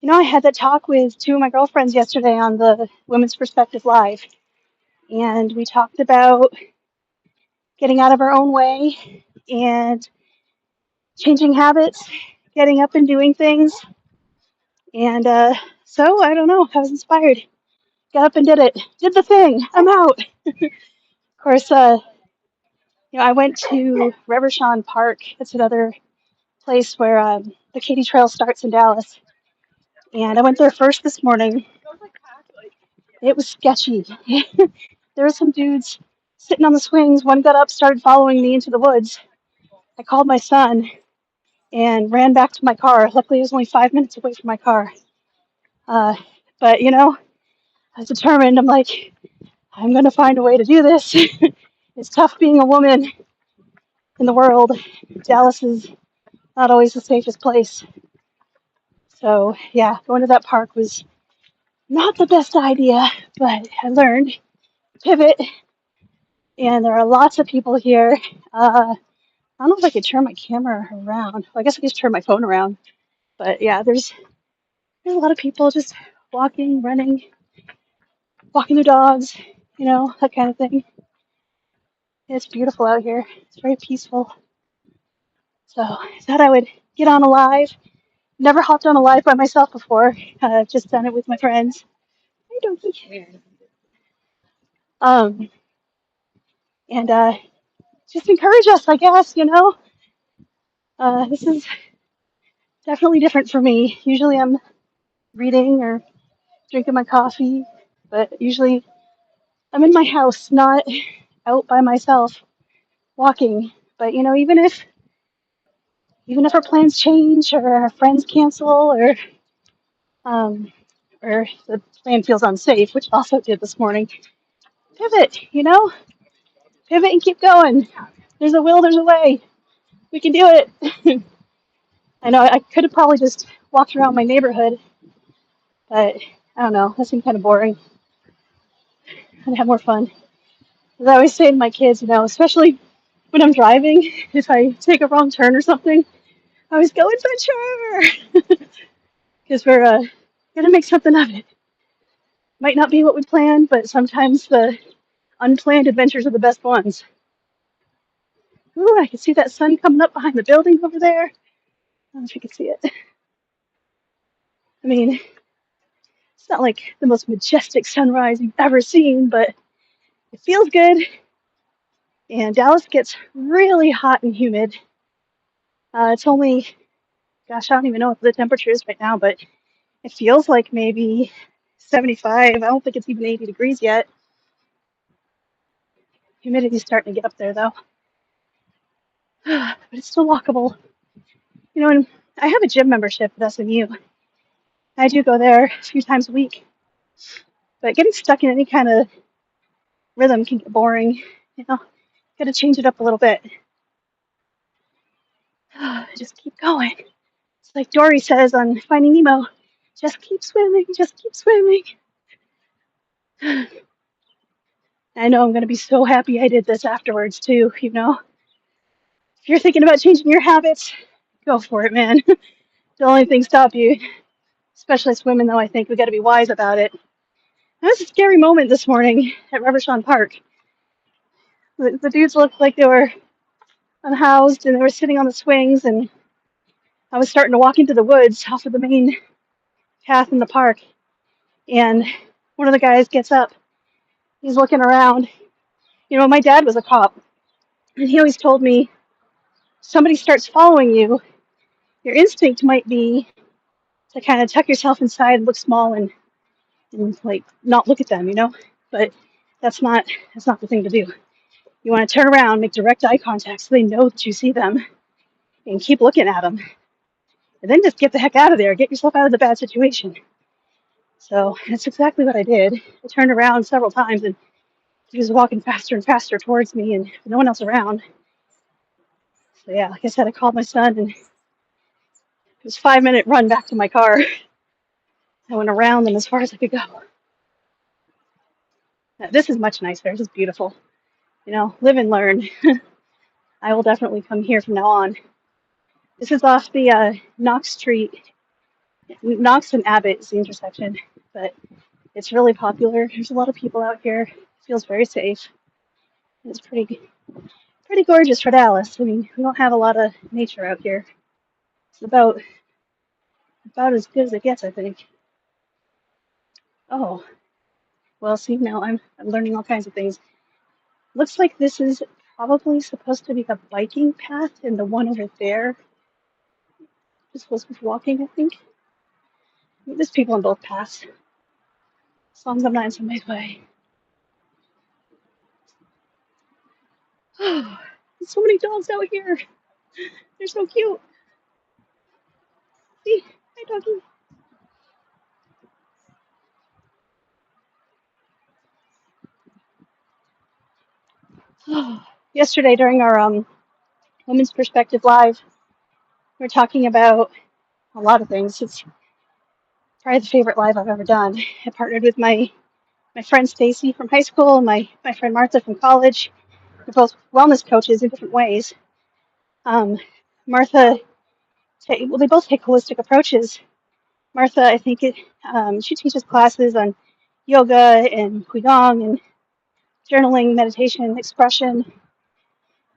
I had that talk with two of my girlfriends yesterday on the Women's Perspective Live, and we talked about getting out of our own way and changing habits, getting up and doing things. And so I don't know, I was inspired. Got up and did it. Did the thing. I'm out. Of course, I went to Reverchon Park. It's another place where the Katy Trail starts in Dallas. And I went there first this morning. It was sketchy. There were some dudes sitting on the swings. One got up, started following me into the woods. I called my son and ran back to my car. Luckily, it was only 5 minutes away from my car. Uh, but, I was determined. I'm like, I'm going to find a way to do this. It's tough being a woman in the world. Dallas is not always the safest place. So, yeah, going to that park was not the best idea, but I learned pivot, and there are lots of people here. I don't know if I could turn my camera around. Well, I guess I could just turn my phone around. But yeah, there's a lot of people just walking, running, walking their dogs, that kind of thing. It's beautiful out here. It's very peaceful. So I thought I would get on a live. Never hopped on a live by myself before. I've just done it with my friends. Hey, Donkey. Um, and just encourage us, I guess. This is definitely different for me. Usually I'm reading or drinking my coffee, but usually I'm in my house, not out by myself walking. But even if our plans change or our friends cancel um, or the plan feels unsafe, which also did this morning, pivot. Pivot and keep going. There's a will, there's a way. We can do it. I know I could have probably just walked around my neighborhood, but I don't know. That seemed kind of boring. I'd have more fun. As I always say to my kids, especially when I'm driving, if I take a wrong turn or something, I always go adventure because we're gonna make something of it. Might not be what we planned, but sometimes the unplanned adventures are the best ones. Ooh, I can see that sun coming up behind the building over there. I don't know if you can see it. I mean, it's not like the most majestic sunrise you've ever seen, but it feels good. And Dallas gets really hot and humid. It's only, gosh, I don't even know what the temperature is right now, but it feels like maybe 75. I don't think it's even 80 degrees yet. Humidity's starting to get up there, though. But it's still walkable. And I have a gym membership at SMU. I do go there a few times a week. But getting stuck in any kind of rhythm can get boring. Got to change it up a little bit. Just keep going. It's like Dory says on Finding Nemo, just keep swimming, just keep swimming. I know I'm going to be so happy I did this afterwards, too, If you're thinking about changing your habits, go for it, man. Don't let anything stop you. Especially as women, though, I think we got to be wise about it. That was a scary moment this morning at Reverchon Park. The dudes looked like they were unhoused and they were sitting on the swings, and I was starting to walk into the woods off of the main path in the park. And one of the guys gets up. He's looking around. My dad was a cop, and he always told me, somebody starts following you, your instinct might be to kind of tuck yourself inside and look small and like not look at them, But that's not the thing to do. You want to turn around, make direct eye contact so they know that you see them, and keep looking at them. And then just get the heck out of there. Get yourself out of the bad situation. So that's exactly what I did. I turned around several times, and he was walking faster and faster towards me, and no one else around. So yeah, like I said, I called my son, and it was a 5-minute run back to my car. I went around them as far as I could go. Now, this is much nicer. This is beautiful. Live and learn. I will definitely come here from now on. This is off the Knox Street Knox and Abbott is the intersection, but it's really popular. There's a lot of people out here. It feels very safe. It's pretty gorgeous for Dallas. I mean, we don't have a lot of nature out here. It's about as good as it gets, I think. Oh, well, see, now I'm learning all kinds of things. Looks like this is probably supposed to be a biking path, and the one over there is supposed to be walking, I think. There's people on both paths, as long as I'm not in somebody's way. There's so many dogs out here. They're so cute. See, hi, doggy. Yesterday during our Women's Perspective Live, we were talking about a lot of things. It's probably the favorite live I've ever done. I partnered with my friend Stacy from high school and my friend Martha from college. We're both wellness coaches in different ways. Um, Martha, well, they both take holistic approaches. Martha, I think she teaches classes on yoga and qigong and journaling, meditation, expression,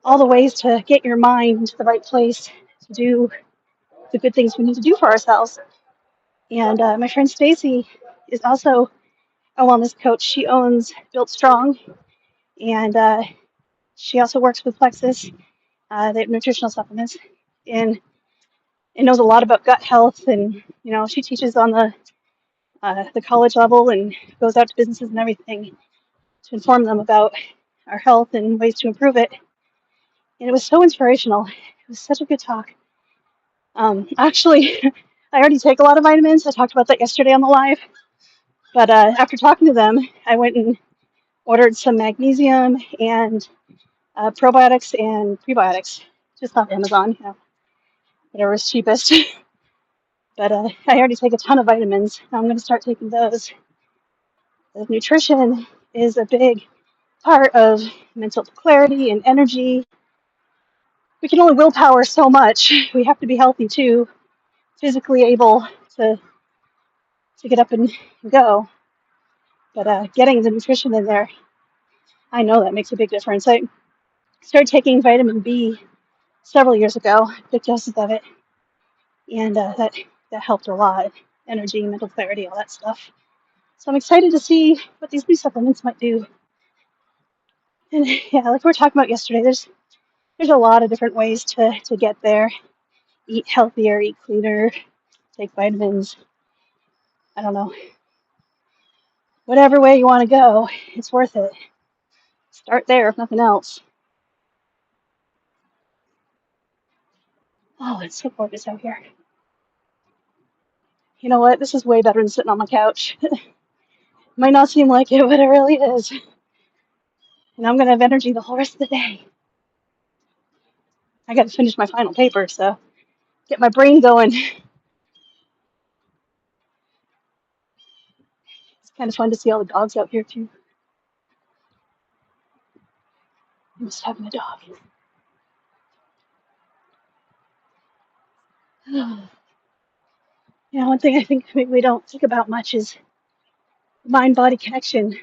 all the ways to get your mind into the right place to do the good things we need to do for ourselves. And my friend Stacy is also a wellness coach. She owns Built Strong, and she also works with Plexus. They have nutritional supplements, and knows a lot about gut health. And she teaches on the college level and goes out to businesses and everything to inform them about our health and ways to improve it. And it was so inspirational. It was such a good talk. Actually, I already take a lot of vitamins. I talked about that yesterday on the live. But after talking to them, I went and ordered some magnesium and probiotics and prebiotics just off Amazon, whatever was cheapest. But I already take a ton of vitamins. I'm going to start taking those. The nutrition is a big part of mental clarity and energy. We can only willpower so much. We have to be healthy too, physically able to get up and go. But getting the nutrition in there, I know that makes a big difference. I started taking vitamin B several years ago, big doses of it, and that helped a lot. Energy, mental clarity, all that stuff. So I'm excited to see what these new supplements might do. And yeah, like we were talking about yesterday, there's a lot of different ways to get there. Eat healthier, eat cleaner, take vitamins. I don't know. Whatever way you want to go, it's worth it. Start there if nothing else. Oh, it's so gorgeous out here. You know what? This is way better than sitting on my couch. Might not seem like it, but it really is. And I'm going to have energy the whole rest of the day. I got to finish my final paper, so get my brain going. It's kind of fun to see all the dogs out here, too. I'm just having a dog. One thing I think maybe we don't think about much is mind-body connection. If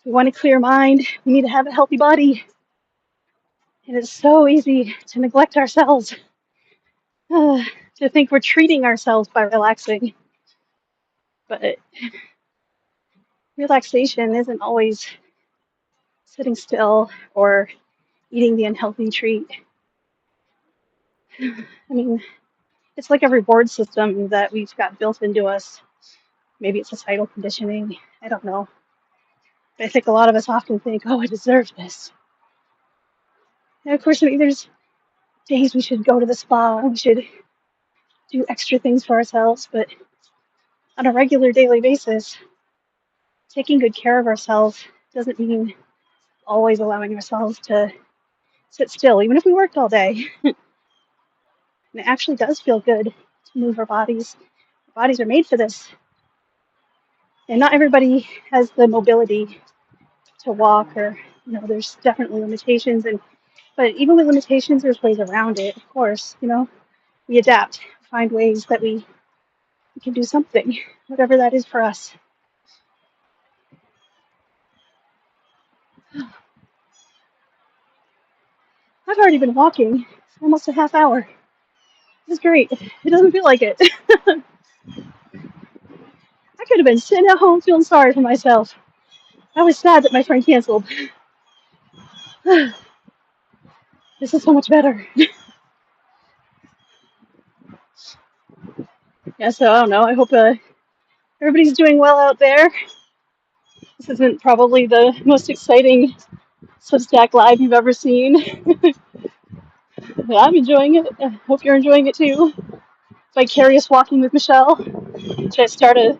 we want a clear mind, we need to have a healthy body. And it's so easy to neglect ourselves, to think we're treating ourselves by relaxing. But relaxation isn't always sitting still or eating the unhealthy treat. I mean, it's like a reward system that we've got built into us. Maybe it's societal conditioning. I don't know. But I think a lot of us often think, oh, I deserve this. And of course, I mean, there's days we should go to the spa, we should do extra things for ourselves, but on a regular daily basis, taking good care of ourselves doesn't mean always allowing ourselves to sit still, even if we worked all day. And it actually does feel good to move our bodies. Our bodies are made for this. And not everybody has the mobility to walk, or there's definitely limitations, but even with limitations there's ways around it. Of course, we adapt, find ways that we we can do something, whatever that is for us. I've already been walking for almost a half hour. This is great. It doesn't feel like it. I could have been sitting at home feeling sorry for myself. I was sad that my friend canceled. This is so much better. Yeah, so I don't know. I hope everybody's doing well out there. This isn't probably the most exciting Substack Live you've ever seen. But I'm enjoying it. I hope you're enjoying it too. Vicarious walking with Michelle. Should I start a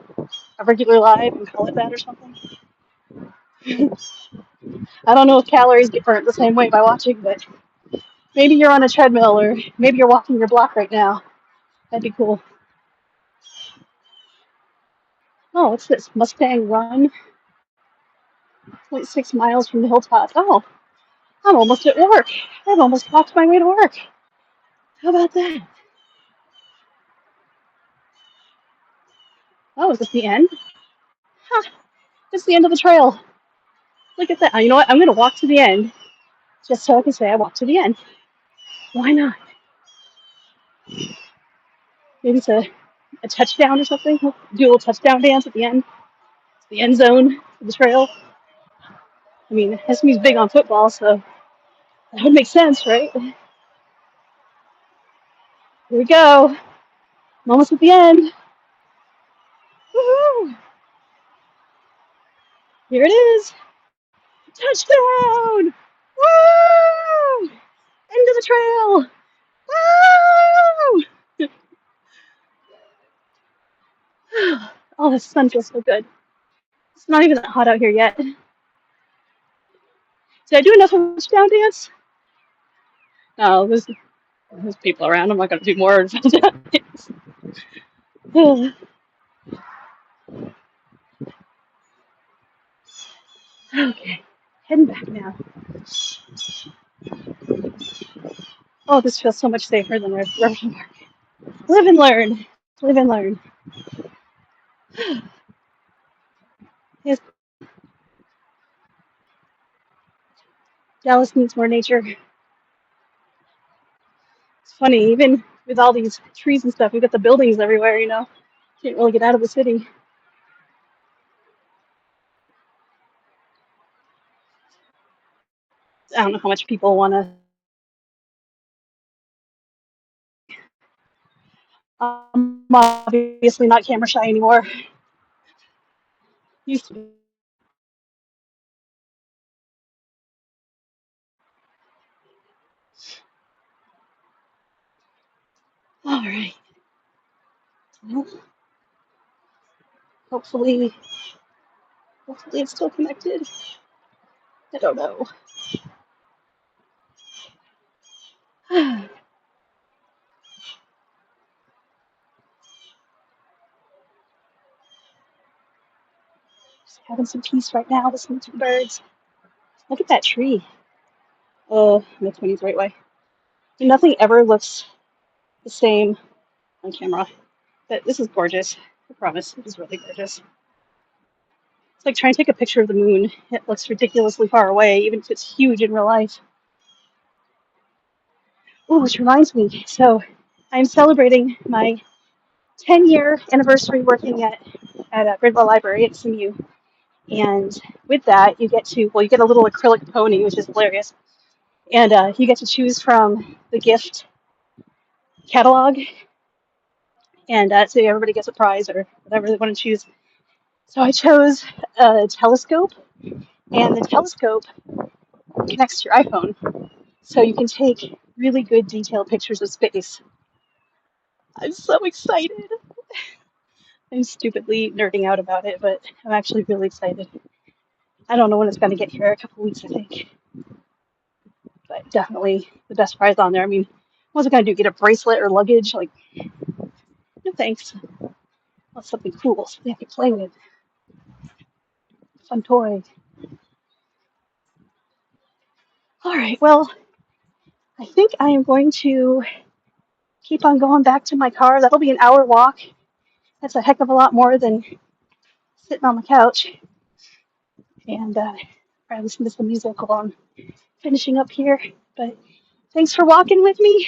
regular live and call it that or something? I don't know if calories get burnt the same way by watching, but maybe you're on a treadmill or maybe you're walking your block right now. That'd be cool. Oh, what's this? Mustang Run, 0.6 miles from the hilltop. Oh, I'm almost at work. I've almost walked my way to work. How about that? Oh, is this the end? Huh, it's the end of the trail. Look at that. You know what? I'm going to walk to the end just so I can say I walked to the end. Why not? Maybe it's a touchdown or something. We'll do a little touchdown dance at the end. It's the end zone of the trail. I mean, SMU's big on football, so that would make sense, right? Here we go. I'm almost at the end. Woohoo! Here it is. Touchdown! Woo! End of the trail! Woo! Oh, the sun feels so good. It's not even that hot out here yet. Did I do enough of a touchdown dance? No, there's people around. I'm not going to do more touchdown dance. Okay, heading back now. Oh, this feels so much safer than River Park. Live and learn. Live and learn. Yes, Dallas needs more nature. It's funny, even with all these trees and stuff, we've got the buildings everywhere, you know. Can't really get out of the city. I don't know how much people want to. I'm obviously not camera shy anymore. Used to be. All right. Well, hopefully, hopefully it's still connected. I don't know. Just having some peace right now, listening to the birds. Look at that tree. Oh, I'm not pointing the right way. Nothing ever looks the same on camera. But this is gorgeous. I promise. It is really gorgeous. It's like trying to take a picture of the moon. It looks ridiculously far away, even if it's huge in real life. Oh, which reminds me. So I'm celebrating my 10-year anniversary working at Gridwell Library at SMU. And with that, you get a little acrylic pony, which is hilarious. And you get to choose from the gift catalog. And so everybody gets a prize or whatever they want to choose. So I chose a telescope, and the telescope connects to your iPhone. So you can take really good detailed pictures of space. I'm so excited. I'm stupidly nerding out about it, but I'm actually really excited. I don't know when it's going to get here, a couple weeks, I think. But definitely the best prize on there. I mean, what's it going to do? Get a bracelet or luggage? Like, no thanks. Want something cool, something I can play with. Fun toy. All right, well, I think I am going to keep on going back to my car. That'll be an hour walk. That's a heck of a lot more than sitting on the couch and probably listen to some music while I'm finishing up here. But thanks for walking with me.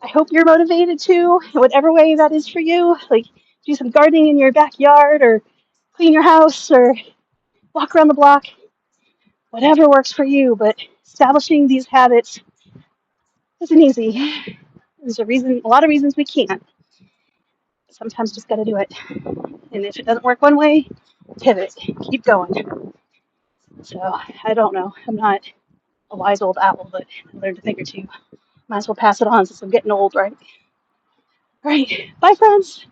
I hope you're motivated too, in whatever way that is for you. Like do some gardening in your backyard or clean your house or walk around the block, whatever works for you. But establishing these habits isn't easy. There's a lot of reasons we can't. Sometimes just got to do it. And if it doesn't work one way, pivot, keep going. So I don't know. I'm not a wise old owl, but I learned a thing or two. Might as well pass it on since I'm getting old, right? All right. Bye, friends.